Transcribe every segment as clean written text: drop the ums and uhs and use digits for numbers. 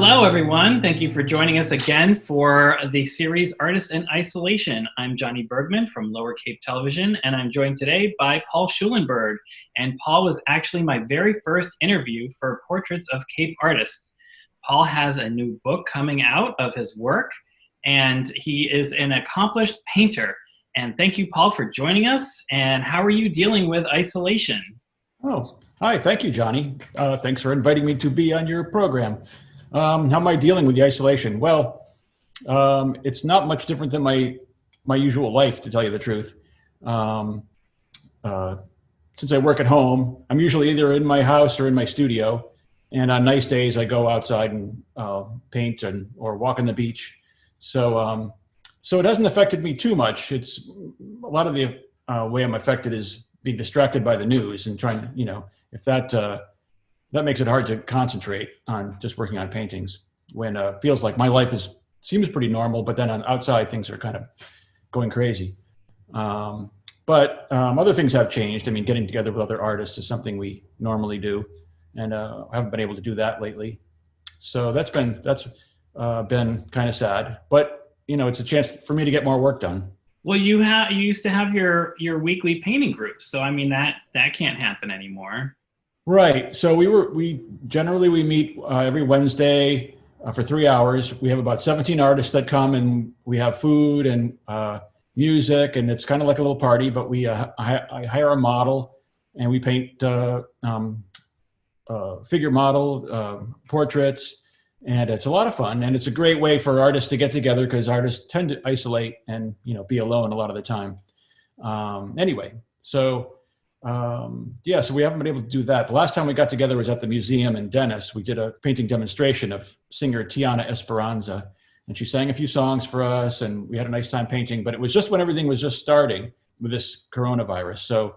Hello, everyone. Thank you for joining us again for the series Artists in Isolation. I'm Johnny Bergmann from Lower Cape Television, and I'm joined today by Paul Schulenburg. And Paul was actually my very first interview for Portraits of Cape Artists. Paul has a new book coming out of his work, and he is an accomplished painter. And thank you, Paul, for joining us. And how are you dealing with isolation? Oh, hi. Thank you, Johnny. Thanks for inviting me to be on your program. How am I dealing with the isolation? Well, it's not much different than my usual life, to tell you the truth. Since I work at home, I'm usually either in my house or in my studio. And on nice days, I go outside and paint or walk on the beach. So it hasn't affected me too much. It's a lot of the way I'm affected is being distracted by the news and trying to, if that makes it hard to concentrate on just working on paintings when it feels like my life seems pretty normal, but then on outside things are kind of going crazy. But other things have changed. I mean, getting together with other artists is something we normally do, and I haven't been able to do that lately. So that's been kind of sad, but it's a chance for me to get more work done. Well, you used to have your weekly painting groups, so I mean that can't happen anymore. Right. So we generally meet every Wednesday for 3 hours. We have about 17 artists that come, and we have food and music, and it's kind of like a little party. But I hire a model, and we paint figure model portraits, and it's a lot of fun. And it's a great way for artists to get together because artists tend to isolate and be alone a lot of the time. Anyway, so. So we haven't been able to do that. The last time we got together was at the museum in Dennis. We did a painting demonstration of singer Tiana Esperanza, and she sang a few songs for us, and we had a nice time painting, but it was just when everything was just starting with this coronavirus. So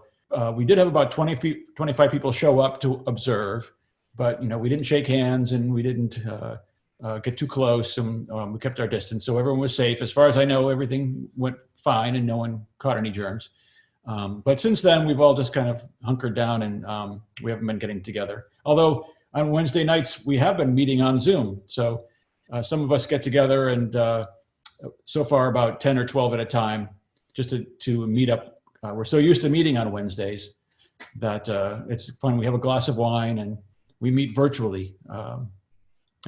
we did have about 25 people show up to observe, but we didn't shake hands and we didn't get too close, and we kept our distance. So everyone was safe. As far as I know, everything went fine and no one caught any germs. But since then, we've all just kind of hunkered down and we haven't been getting together. Although on Wednesday nights, we have been meeting on Zoom. So some of us get together and so far about 10 or 12 at a time just to meet up. We're so used to meeting on Wednesdays that it's fun. We have a glass of wine and we meet virtually. And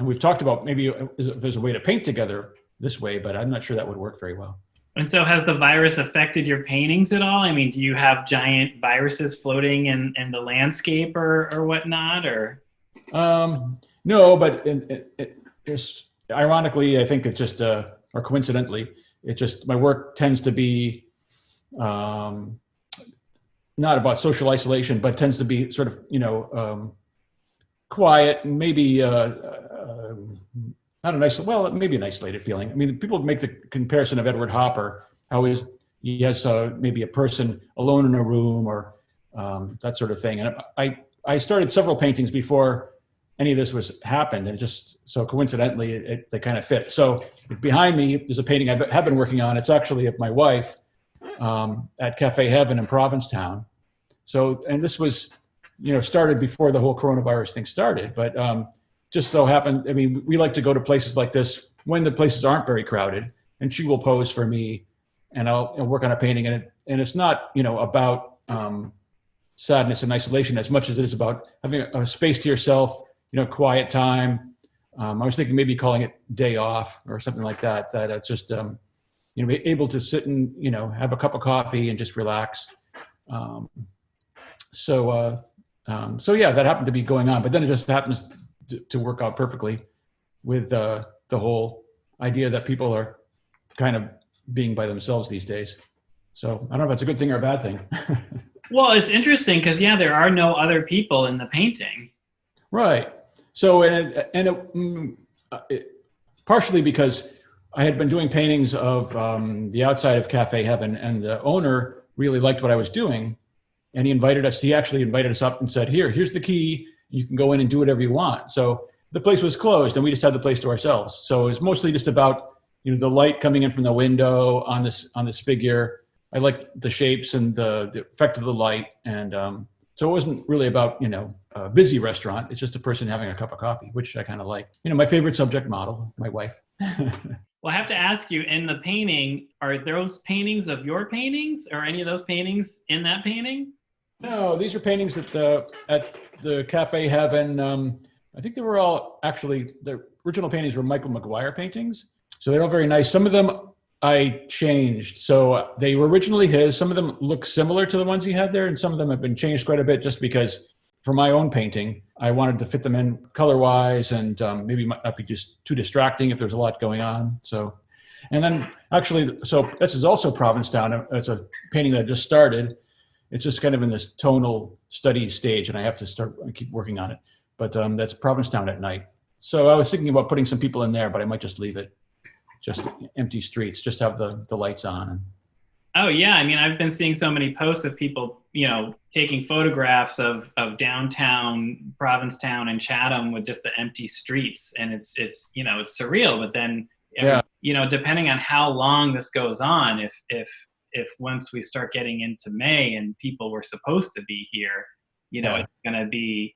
we've talked about maybe if there's a way to paint together this way, but I'm not sure that would work very well. And so has the virus affected your paintings at all? I mean, do you have giant viruses floating in the landscape or whatnot? Or no, but it's ironically, I think it just, or coincidentally, it just, my work tends to be not about social isolation, but tends to be sort of, quiet and maybe maybe an isolated feeling. I mean, people make the comparison of Edward Hopper, how he has maybe a person alone in a room or that sort of thing. And I started several paintings before any of this happened, and just so coincidentally, they kind of fit. So behind me, there's a painting I have been working on. It's actually of my wife at Cafe Heaven in Provincetown. So, and this was, started before the whole coronavirus thing started, but just so happened, I mean, we like to go to places like this when the places aren't very crowded, and she will pose for me and I'll work on a painting, and it's not, about sadness and isolation as much as it is about having a space to yourself, quiet time. I was thinking maybe calling it day off or something like that, that it's just, be able to sit and, have a cup of coffee and just relax. So yeah, that happened to be going on, but then it just happens to work out perfectly with the whole idea that people are kind of being by themselves these days. So I don't know if that's a good thing or a bad thing. Well, it's interesting because, there are no other people in the painting. Right. So, partially because I had been doing paintings of the outside of Cafe Heaven, and the owner really liked what I was doing. And he actually invited us up and said, here's the key. You can go in and do whatever you want. So the place was closed and we just had the place to ourselves. So it was mostly just about, the light coming in from the window on this figure. I liked the shapes and the effect of the light. And so it wasn't really about, a busy restaurant. It's just a person having a cup of coffee, which I kind of like. My favorite subject model, my wife. Well, I have to ask you, in the painting, are those paintings of your paintings, or any of those paintings in that painting? No, these are paintings at the Cafe Heaven. I think they were all actually, the original paintings were Michael McGuire paintings. So they're all very nice. Some of them I changed. So they were originally his. Some of them look similar to the ones he had there, and some of them have been changed quite a bit just because for my own painting, I wanted to fit them in color-wise, and maybe might not be just too distracting if there's a lot going on. So, and then actually, so this is also Provincetown. It's a painting that I just started. It's just kind of in this tonal study stage, and I keep working on it. But that's Provincetown at night. So I was thinking about putting some people in there, but I might just leave it, just empty streets, just have the lights on. Oh yeah, I mean, I've been seeing so many posts of people, taking photographs of downtown Provincetown and Chatham with just the empty streets, and it's surreal. But then, Yeah. Depending on how long this goes on, if once we start getting into May and people were supposed to be here, Yeah.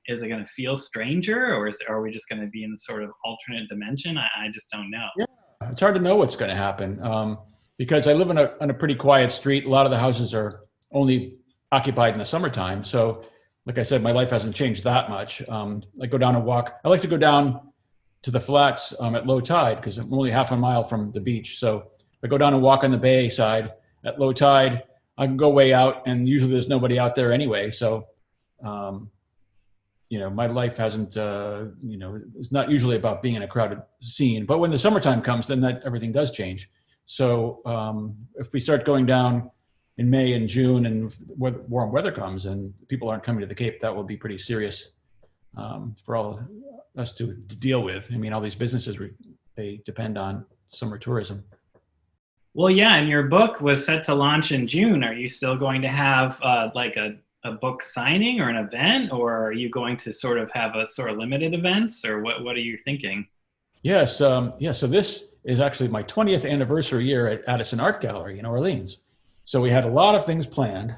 is it gonna feel stranger, or are we just gonna be in sort of alternate dimension? I just don't know. Yeah. It's hard to know what's going to happen because I live on a pretty quiet street. A lot of the houses are only occupied in the summertime. So, like I said, my life hasn't changed that much. I go down and walk. I like to go down to the flats at low tide because I'm only half a mile from the beach. So I go down and walk on the bay side at low tide. I can go way out, and usually there's nobody out there anyway. So, my life hasn't, it's not usually about being in a crowded scene. But when the summertime comes, then everything does change. So if we start going down in May and June, and warm weather comes and people aren't coming to the Cape, that will be pretty serious for all us to deal with. I mean, all these businesses, they depend on summer tourism. Well, yeah, and your book was set to launch in June. Are you still going to have like a book signing or an event, or are you going to sort of have a sort of limited events, or what are you thinking? Yes. So this is actually my 20th anniversary year at Addison Art Gallery in Orleans. So we had a lot of things planned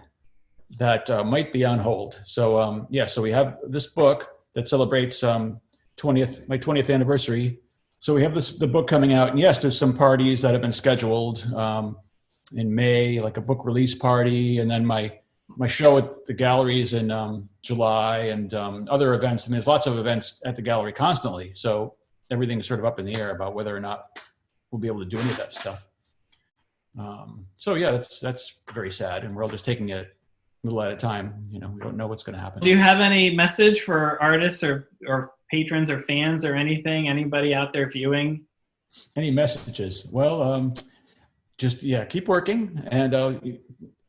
that might be on hold. So so we have this book that celebrates my 20th anniversary. So we have the book coming out, and yes, there's some parties that have been scheduled in May, like a book release party, and then my show at the galleries in July, and other events. And there's lots of events at the gallery constantly. So everything's sort of up in the air about whether or not we'll be able to do any of that stuff. So yeah, that's very sad, and we're all just taking it a little at a time. We don't know what's going to happen. Do you have any message for artists or patrons or fans or anything? Anybody out there viewing? Any messages? Well, just keep working, and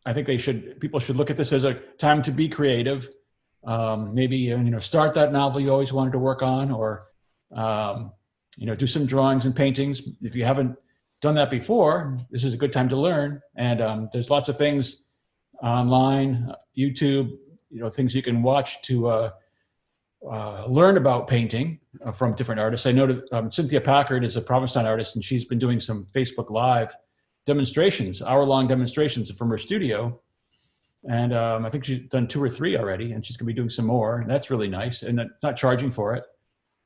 I think people should look at this as a time to be creative. Maybe start that novel you always wanted to work on, or do some drawings and paintings. If you haven't done that before, this is a good time to learn. And there's lots of things online, YouTube, things you can watch to learn about painting from different artists. I know that Cynthia Packard is a Provincetown artist, and she's been doing some Facebook Live demonstrations, hour-long demonstrations from her studio. And I think she's done 2 or 3 already, and she's going to be doing some more. And that's really nice, and not charging for it.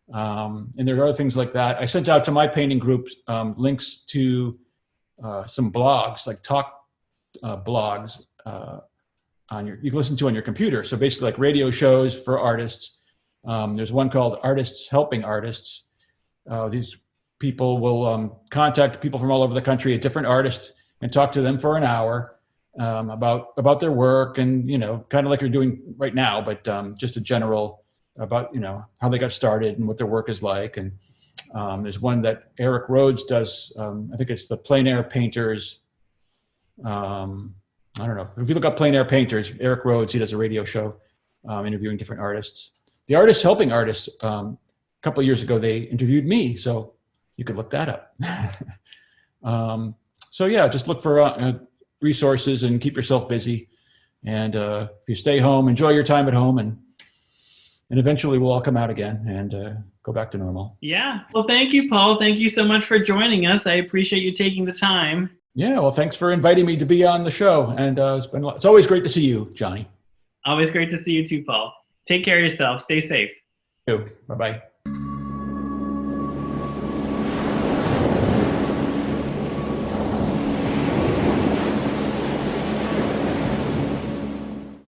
And there are other things like that. I sent out to my painting groups links to some blogs, like talk blogs you can listen to on your computer. So basically like radio shows for artists. There's one called Artists Helping Artists. These people will contact people from all over the country, a different artist, and talk to them for an hour about their work, and kind of like you're doing right now, but just a general about how they got started and what their work is like. And there's one that Eric Rhodes does. I think it's the Plein Air Painters. I don't know. If you look up Plein Air Painters, Eric Rhodes, he does a radio show interviewing different artists. The Artists Helping Artists, a couple of years ago, they interviewed me, so you could look that up. So yeah, just look for resources and keep yourself busy. And if you stay home, enjoy your time at home, and eventually we'll all come out again and go back to normal. Yeah. Well, thank you, Paul. Thank you so much for joining us. I appreciate you taking the time. Yeah. Well, thanks for inviting me to be on the show. And it's always great to see you, Johnny. Always great to see you too, Paul. Take care of yourself. Stay safe. Bye bye.